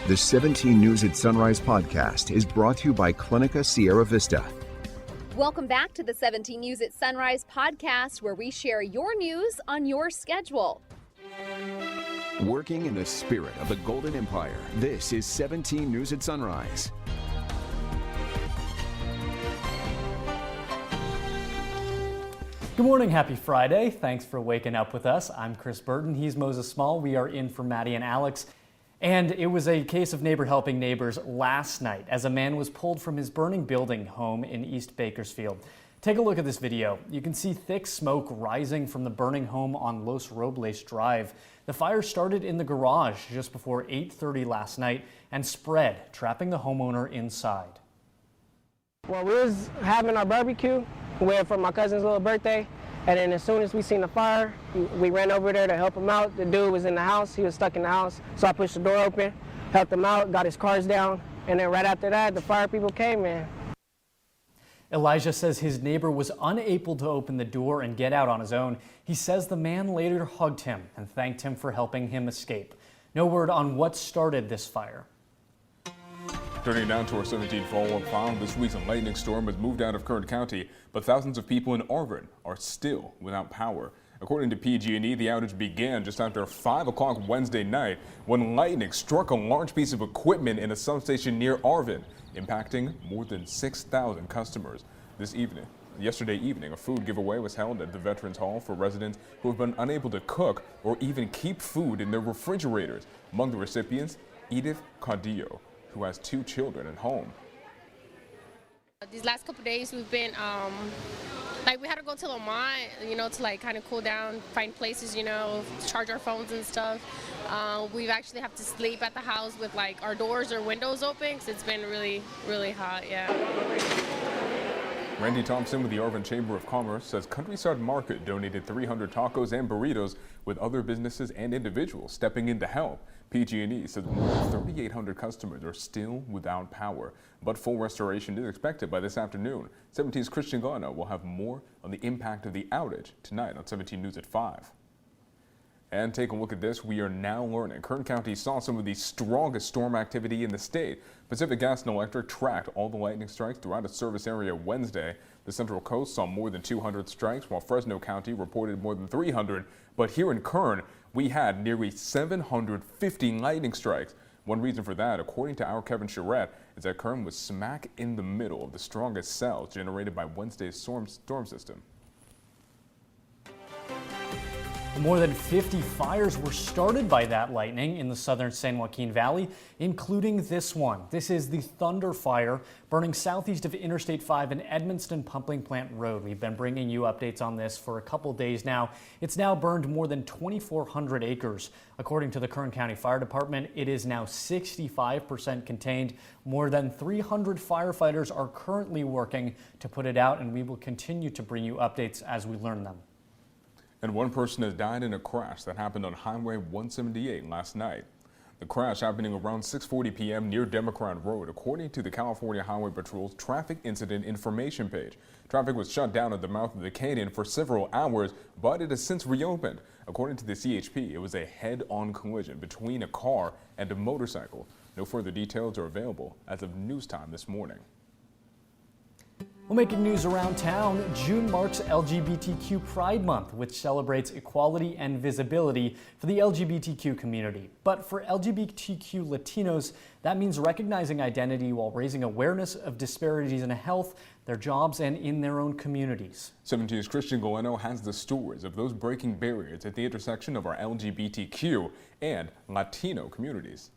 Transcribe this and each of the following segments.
The 17 News at Sunrise podcast is brought to you by Clinica Sierra Vista. Welcome back to the 17 News at Sunrise podcast, where we share your news on your schedule. Working in the spirit of the Golden Empire, this is 17 News at Sunrise. Good morning, happy Friday. Thanks for waking up with us. I'm Chris Burton, he's Moses Small. We are in for Maddie and Alex. And it was a case of neighbor helping neighbors last night as a man was pulled from his burning building home in East Bakersfield. Take a look at this video. You can see thick smoke rising from the burning home on Los Robles Drive. The fire started in the garage just before 8:30 last night and spread, trapping the homeowner inside. Well, we was having our barbecue for my cousin's little birthday, and then as soon as we seen the fire, we ran over there to help him out. The dude was in the house, he was stuck in the house, so I pushed the door open, helped him out, got his cars down, and then right after that, the fire people came in. Elijah says his neighbor was unable to open the door and get out on his own. He says the man later hugged him and thanked him for helping him escape. No word on what started this fire. Turning down to our 17th follow-up file, this week's lightning storm has moved out of Kern County, but thousands of people in Arvin are still without power. According to PG&E, the outage began just after 5 o'clock Wednesday night when lightning struck a large piece of equipment in a substation near Arvin, impacting more than 6,000 customers. Yesterday evening, a food giveaway was held at the Veterans Hall for residents who have been unable to cook or even keep food in their refrigerators. Among the recipients, Edith Caudillo, who has 2 children at home. These last couple of days we've been, we had to go to Limbo, to kind of cool down, find places, charge our phones and stuff. We've actually have to sleep at the house with our doors or windows open because it's been really, really hot, yeah. Randy Thompson with the Arvin Chamber of Commerce says Countryside Market donated 300 tacos and burritos, with other businesses and individuals stepping in to help. PG&E says more than 3,800 customers are still without power, but full restoration is expected by this afternoon. 17's Christian Gano will have more on the impact of the outage tonight on 17 News at 5. And take a look at this. We are now learning Kern County saw some of the strongest storm activity in the state. Pacific Gas and Electric tracked all the lightning strikes throughout its service area Wednesday. The Central Coast saw more than 200 strikes, while Fresno County reported more than 300. But here in Kern, we had nearly 750 lightning strikes. One reason for that, according to our Kevin Charette, is that Kern was smack in the middle of the strongest cells generated by Wednesday's storm system. More than 50 fires were started by that lightning in the southern San Joaquin Valley, including this one. This is the Thunder Fire burning southeast of Interstate 5 and Edmonston Pumping Plant Road. We've been bringing you updates on this for a couple days now. It's now burned more than 2,400 acres. According to the Kern County Fire Department, it is now 65% contained. More than 300 firefighters are currently working to put it out, and we will continue to bring you updates as we learn them. And one person has died in a crash that happened on Highway 178 last night. The crash happening around 6:40 p.m. near Democrat Road, according to the California Highway Patrol's Traffic Incident Information page. Traffic was shut down at the mouth of the canyon for several hours, but it has since reopened. According to the CHP, it was a head-on collision between a car and a motorcycle. No further details are available as of news time this morning. Well, making news around town, June marks LGBTQ Pride Month, which celebrates equality and visibility for the LGBTQ community. But for LGBTQ Latinos, that means recognizing identity while raising awareness of disparities in health, their jobs, and in their own communities. 17's Christian Gano has the stories of those breaking barriers at the intersection of our LGBTQ and Latino communities.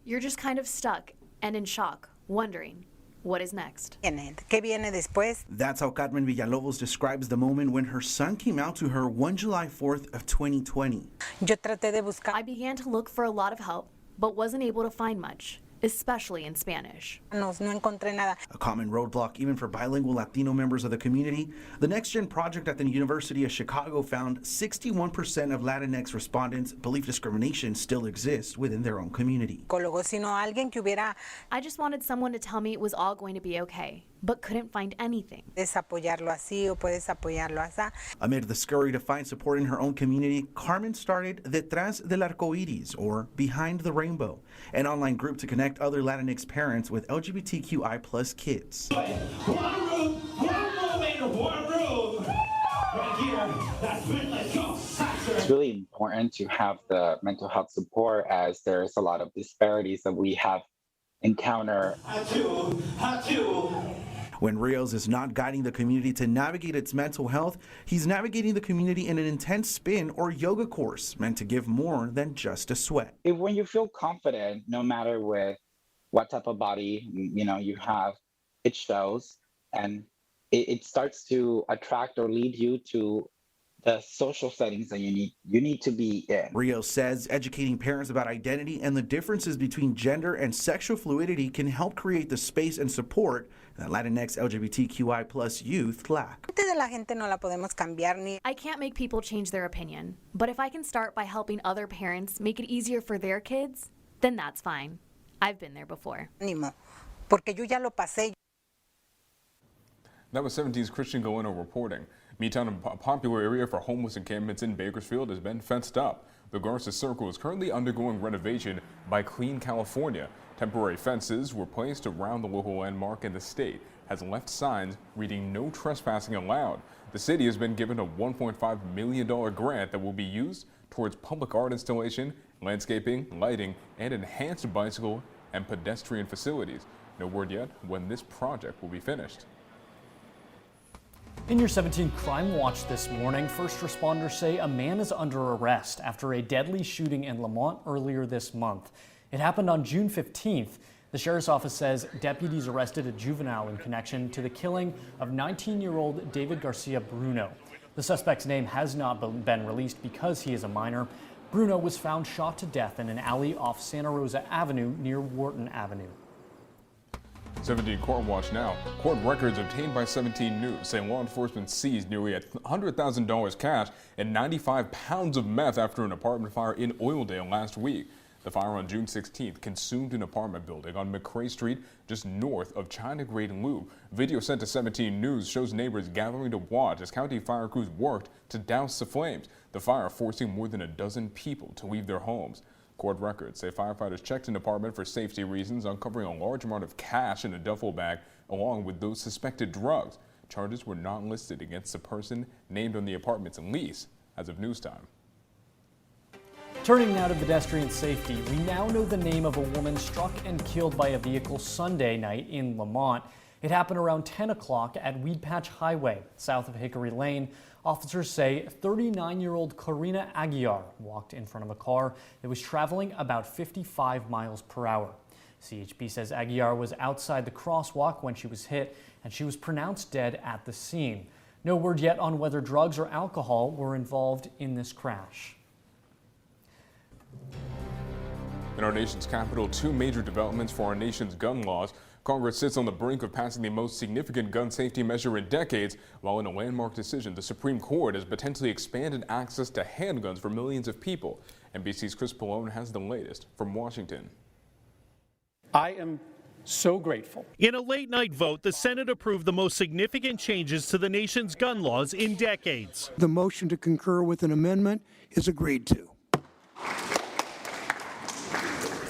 You're just kind of stuck and in shock, wondering, what is next? That's how Carmen Villalobos describes the moment when her son came out to her one July 4th of 2020. I began to look for a lot of help, but wasn't able to find much. especially in Spanish. A common roadblock even for bilingual Latino members of the community. The Next Gen project at the University of Chicago found 61% of Latinx respondents believe discrimination still exists within their own community. I just wanted someone to tell me it was all going to be okay. but couldn't find anything. Amid the scurry to find support in her own community, Carmen started Detrás del Arcoíris, or Behind the Rainbow, an online group to connect other Latinx parents with LGBTQI plus kids. One room and one room. Right here, that's it, let's go. It's really important to have the mental health support, as there's a lot of disparities that we have encountered. When Rios is not guiding the community to navigate its mental health, he's navigating the community in an intense spin or yoga course meant to give more than just a sweat. When you feel confident, no matter with what type of body you have, it shows, and it starts to attract or lead you to the social settings that you need to be in. Rios says educating parents about identity and the differences between gender and sexual fluidity can help create the space and support that Latinx LGBTQI plus youth lack. I can't make people change their opinion, but if I can start by helping other parents make it easier for their kids, then that's fine. I've been there before. That was 17's Christian Galeno reporting. Meetown, a popular area for homeless encampments in Bakersfield, has been fenced up. The Garza Circle is currently undergoing renovation by Clean California. Temporary fences were placed around the local landmark, and the state has left signs reading "No trespassing allowed." The city has been given a $1.5 million grant that will be used towards public art installation, landscaping, lighting, and enhanced bicycle and pedestrian facilities. No word yet when this project will be finished. In your 17 Crime Watch this morning, first responders say a man is under arrest after a deadly shooting in Lamont earlier this month. It happened on June 15th. The sheriff's office says deputies arrested a juvenile in connection to the killing of 19-year-old David Garcia Bruno. The suspect's name has not been released because he is a minor. Bruno was found shot to death in an alley off Santa Rosa Avenue near Wharton Avenue. 17 Court Watch now. Court records obtained by 17 News say law enforcement seized nearly $100,000 cash and 95 pounds of meth after an apartment fire in Oildale last week. The fire on June 16th consumed an apartment building on McCrae Street just north of China Grade Loop. Video sent to 17 News shows neighbors gathering to watch as county fire crews worked to douse the flames, the fire forcing more than a dozen people to leave their homes. Court records say firefighters checked an apartment for safety reasons, uncovering a large amount of cash in a duffel bag along with those suspected drugs. Charges were not listed against the person named on the apartment's lease as of news time. Turning now to pedestrian safety, we now know the name of a woman struck and killed by a vehicle Sunday night in Lamont. It happened around 10 o'clock at Weed Patch Highway, south of Hickory Lane. Officers say 39-year-old Karina Aguiar walked in front of a car that was traveling about 55 miles per hour. CHP says Aguiar was outside the crosswalk when she was hit, and she was pronounced dead at the scene. No word yet on whether drugs or alcohol were involved in this crash. In our nation's capital, two major developments for our nation's gun laws. Congress sits on the brink of passing the most significant gun safety measure in decades, while in a landmark decision, the Supreme Court has potentially expanded access to handguns for millions of people. NBC's Chris Pallone has the latest from Washington. I am so grateful. In a late-night vote, the Senate approved the most significant changes to the nation's gun laws in decades. The motion to concur with an amendment is agreed to.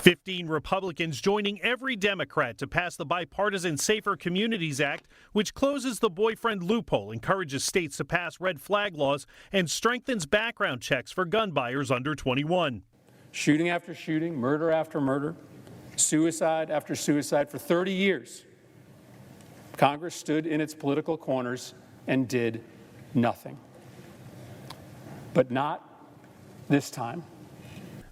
15 Republicans joining every Democrat to pass the bipartisan Safer Communities Act, which closes the boyfriend loophole, encourages states to pass red flag laws, and strengthens background checks for gun buyers under 21. Shooting after shooting, murder after murder, suicide after suicide for 30 years. Congress stood in its political corners and did nothing. But not this time.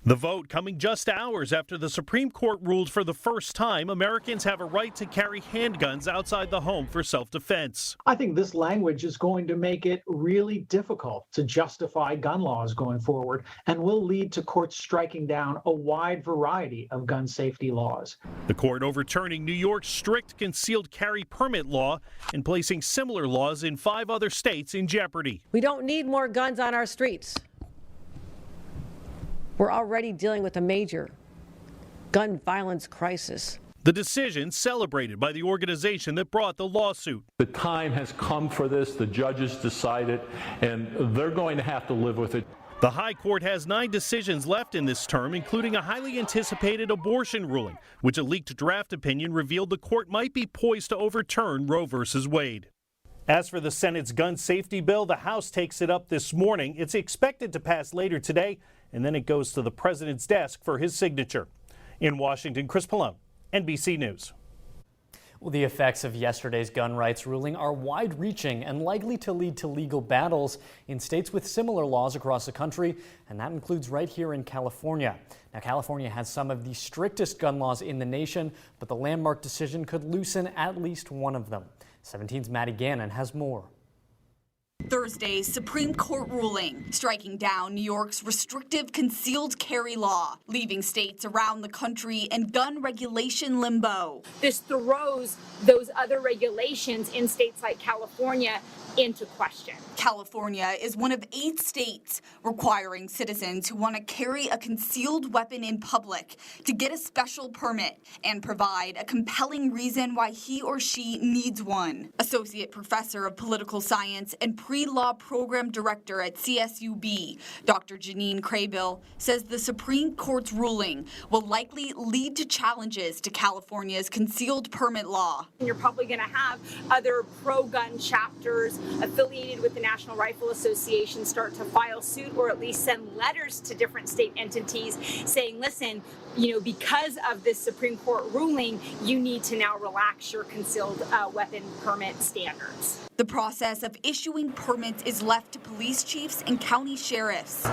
The vote coming just hours after the Supreme Court ruled for the first time Americans have a right to carry handguns outside the home for self-defense. I think this language is going to make it really difficult to justify gun laws going forward and will lead to courts striking down a wide variety of gun safety laws. The court overturning New York's strict concealed carry permit law and placing similar laws in 5 other states in jeopardy. We don't need more guns on our streets. We're already dealing with a major gun violence crisis. The decision celebrated by the organization that brought the lawsuit. The time has come for this. The judges decided, and they're going to have to live with it. The High Court has 9 decisions left in this term, including a highly anticipated abortion ruling, which a leaked draft opinion revealed the court might be poised to overturn Roe v. Wade. As for the Senate's gun safety bill, the House takes it up this morning. It's expected to pass later today, and then it goes to the president's desk for his signature. In Washington, Chris Pallone, NBC News. Well, the effects of yesterday's gun rights ruling are wide-reaching and likely to lead to legal battles in states with similar laws across the country, and that includes right here in California. Now, California has some of the strictest gun laws in the nation, but the landmark decision could loosen at least one of them. 17's Maddie Gannon has more. Thursday's Supreme Court ruling striking down New York's restrictive concealed carry law, leaving states around the country in gun regulation limbo. This throws those other regulations in states like California into question. California is one of 8 states requiring citizens who want to carry a concealed weapon in public to get a special permit and provide a compelling reason why he or she needs one. Associate Professor of Political Science and Pre-Law Program Director at CSUB, Dr. Janine Craybill, says the Supreme Court's ruling will likely lead to challenges to California's concealed permit law. You're probably going to have other pro-gun chapters affiliated with the National Rifle Association start to file suit or at least send letters to different state entities saying, listen, because of this Supreme Court ruling, you need to now relax your concealed weapon permit standards. The process of issuing permits is left to police chiefs and county sheriffs,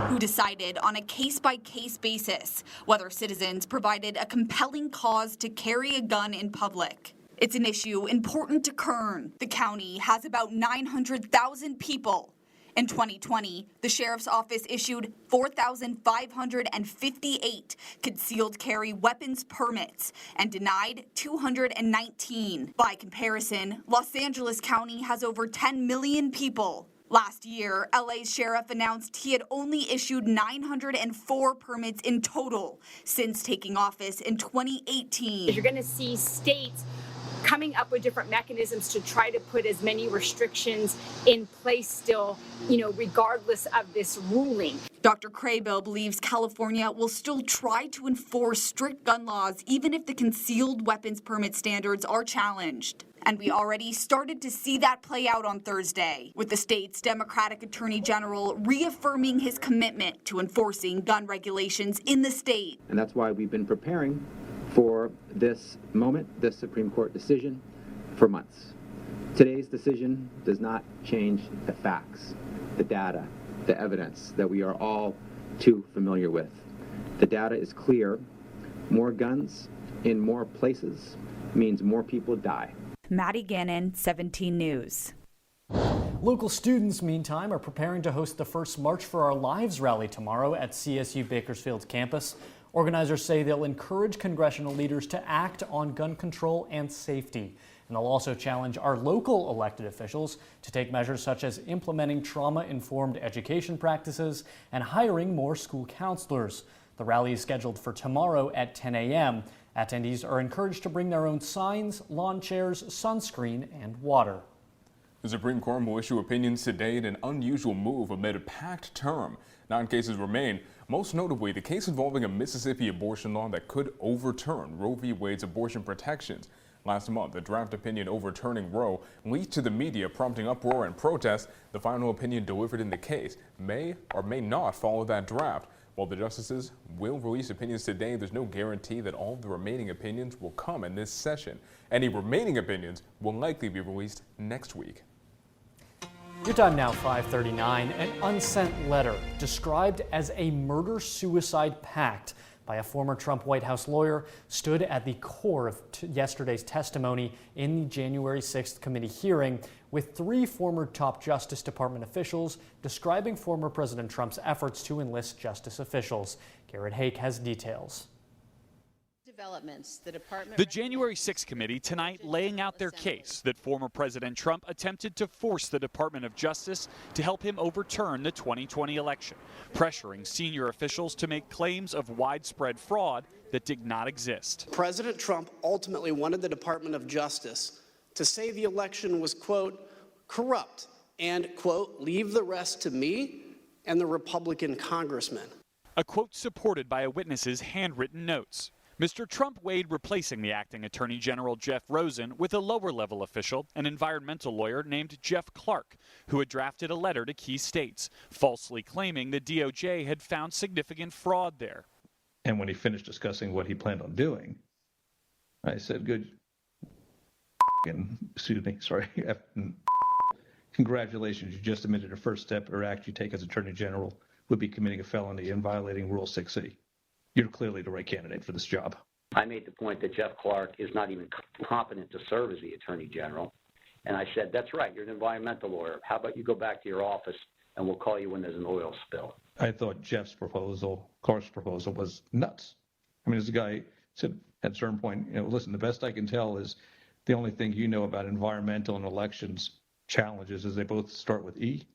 who decided on a case-by-case basis whether citizens provided a compelling cause to carry a gun in public. It's an issue important to Kern. The county has about 900,000 people. In 2020, the sheriff's office issued 4,558 concealed carry weapons permits and denied 219. By comparison, Los Angeles County has over 10 million people. Last year, LA's sheriff announced he had only issued 904 permits in total since taking office in 2018. You're going to see states coming up with different mechanisms to try to put as many restrictions in place still, regardless of this ruling. Dr. Craybill believes California will still try to enforce strict gun laws even if the concealed weapons permit standards are challenged. And we already started to see that play out on Thursday, with the state's Democratic Attorney General reaffirming his commitment to enforcing gun regulations in the state. And that's why we've been preparing for this moment, this Supreme Court decision, for months. Today's decision does not change the facts, the data, the evidence that we are all too familiar with. The data is clear. More guns in more places means more people die. Maddie Gannon, 17 News. Local students, meantime, are preparing to host the first March for Our Lives rally tomorrow at CSU Bakersfield's campus. Organizers say they'll encourage congressional leaders to act on gun control and safety. And they'll also challenge our local elected officials to take measures such as implementing trauma-informed education practices and hiring more school counselors. The rally is scheduled for tomorrow at 10 a.m. Attendees are encouraged to bring their own signs, lawn chairs, sunscreen, and water. The Supreme Court will issue opinions today in an unusual move amid a packed term. 9 cases remain, most notably the case involving a Mississippi abortion law that could overturn Roe v. Wade's abortion protections. Last month, the draft opinion overturning Roe leaked to the media, prompting uproar and protest. The final opinion delivered in the case may or may not follow that draft. While the justices will release opinions today, there's no guarantee that all the remaining opinions will come in this session. Any remaining opinions will likely be released next week. Your time now, 5:39. An unsent letter described as a murder-suicide pact by a former Trump White House lawyer stood at the core of yesterday's testimony in the January 6th committee hearing, with 3 former top Justice Department officials describing former President Trump's efforts to enlist justice officials. Garrett Hake has details. developments, the Department... The January 6th committee tonight laying out their case that former President Trump attempted to force the Department of Justice to help him overturn the 2020 election, pressuring senior officials to make claims of widespread fraud that did not exist. President Trump ultimately wanted the Department of Justice to say the election was, quote, corrupt and, quote, leave the rest to me and the Republican congressman. A quote supported by a witness's handwritten notes. Mr. Trump weighed replacing the acting Attorney General Jeff Rosen with a lower-level official, an environmental lawyer named Jeff Clark, who had drafted a letter to key states, falsely claiming the DOJ had found significant fraud there. And when he finished discussing what he planned on doing, I said, congratulations, you just admitted a first step or act you take as Attorney General would be committing a felony and violating Rule 6C. You're clearly the right candidate for this job. I made the point that Jeff Clark is not even competent to serve as the Attorney General. And I said, that's right, you're an environmental lawyer. How about you go back to your office and we'll call you when there's an oil spill. I thought Jeff's proposal, Clark's proposal, was nuts. I mean, as the guy said at a certain point, listen, the best I can tell is the only thing you know about environmental and elections challenges is they both start with E.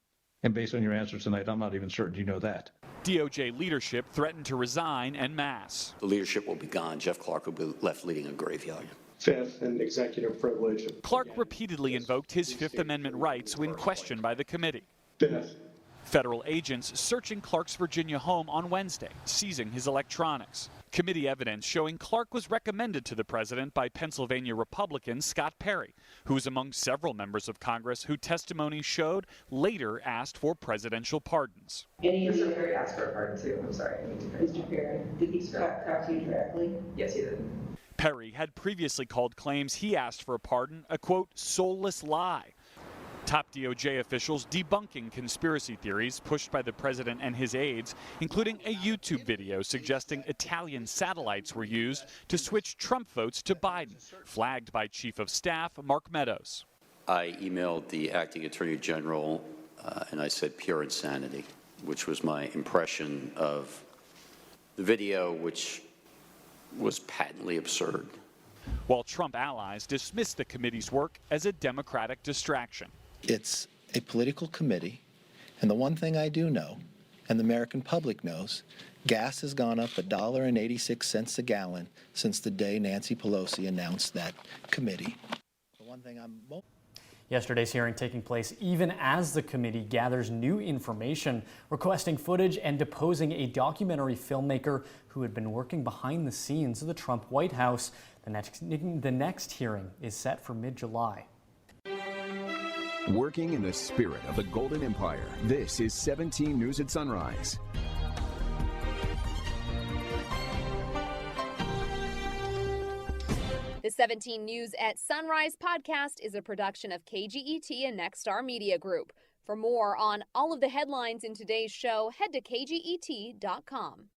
And based on your answers tonight, I'm not even certain you know that. DOJ leadership threatened to resign en masse. The leadership will be gone. Jeff Clark will be left leading a graveyard. Fifth, and executive privilege. Clark repeatedly invoked his Fifth Amendment rights when questioned by the committee. Fifth. Federal agents searching Clark's Virginia home on Wednesday, seizing his electronics. Committee evidence showing Clark was recommended to the president by Pennsylvania Republican Scott Perry, who was among several members of Congress who testimony showed later asked for presidential pardons. And Mr. Perry asked for a pardon too. I'm sorry. Mr. Perry, did he talk to you directly? Yes, he did. Perry had previously called claims he asked for a pardon a, quote, soulless lie. Top DOJ officials debunking conspiracy theories pushed by the president and his aides, including a YouTube video suggesting Italian satellites were used to switch Trump votes to Biden, flagged by Chief of Staff Mark Meadows. I emailed the acting Attorney General and I said pure insanity, which was my impression of the video, which was patently absurd. While Trump allies dismissed the committee's work as a Democratic distraction. It's a political committee, and the one thing I do know, and the American public knows, gas has gone up $1.86 a gallon since the day Nancy Pelosi announced that committee. The one thing Yesterday's hearing taking place even as the committee gathers new information, requesting footage and deposing a documentary filmmaker who had been working behind the scenes of the Trump White House. The next hearing is set for mid-July. Working in the spirit of the Golden Empire, this is 17 News at Sunrise. The 17 News at Sunrise podcast is a production of KGET and Nexstar Media Group. For more on all of the headlines in today's show, head to kget.com.